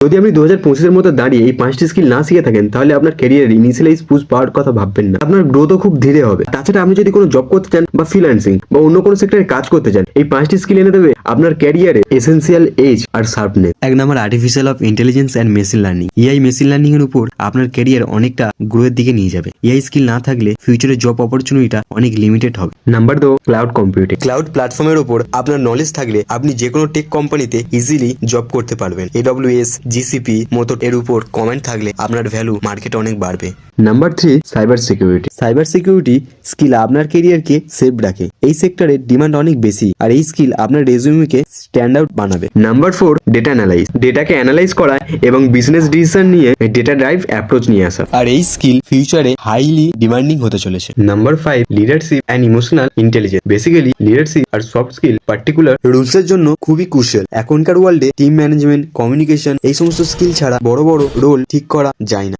যদি আপনি 2025-এর মতো দাঁড়িয়ে এই 5টি স্কিল না শিখে থাকেন তাহলে আপনার ক্যারিয়ারের ইনিশিয়ালাইজ পুশ পাওয়ার কথা ভাববেন না। আপনার গ্রোথও খুব ধীরে হবে। তাছাড়া আপনি যদি কোনো জব করতে চান বা ফ্রিল্যান্সিং বা অন্য কোনো সেক্টরে কাজ করতে চান, এই 5টি স্কিল এনে দেবে আপনার ক্যারিয়ারে এসেনশিয়াল এজ আর শার্পনেস। 1 নম্বর, artificial of intelligence and machine learning. AI machine learning এর উপর আপনার ক্যারিয়ার অনেকটা গ্রোথের দিকে নিয়ে যাবে। এআই স্কিল না থাকলে ফিউচারে জব অপরচুনিটিটা অনেক লিমিটেড হবে। Number 2, cloud computing. ক্লাউড প্ল্যাটফর্মের উপর আপনার নলেজ থাকলে আপনি যে কোনো টেক কোম্পানিতে ইজিলি জব করতে পারবেন। AWS, GCP মতো এর উপর কমেন্ট থাকলে আপনার ভ্যালু মার্কেটে অনেক বাড়বে। Number 3, cyber security. Cyber security skill আপনার ক্যারিয়ারকে সেফ রাখে। এই সেক্টরে ডিমান্ড অনেক বেশি আর এই স্কিল আপনার রেজিউমিকে স্ট্যান্ড আউট বানাবে। Number 4, data analyze. ডেটাকে অ্যানালাইজ করা এবং বিজনেস ডিসিশন নিয়ে ডেটা ড্রাইভ অ্যাপ্রোচ নিয়ে আসা। আর এই স্কিল ফিউচারে হাইলি ডিমান্ডিং হতে চলেছে। Number 5, leadership and emotional intelligence. Basically leadership আর সফট স্কিল পার্টিকুলার রুলস এর জন্য খুবই ক্রুশিয়াল। এখনকার ওয়ার্ল্ডে টিম ম্যানেজমেন্ট, কমিউনিকেশন এই সমস্ত স্কিল ছাড়া বড় বড় রোল ঠিক করা যায় না।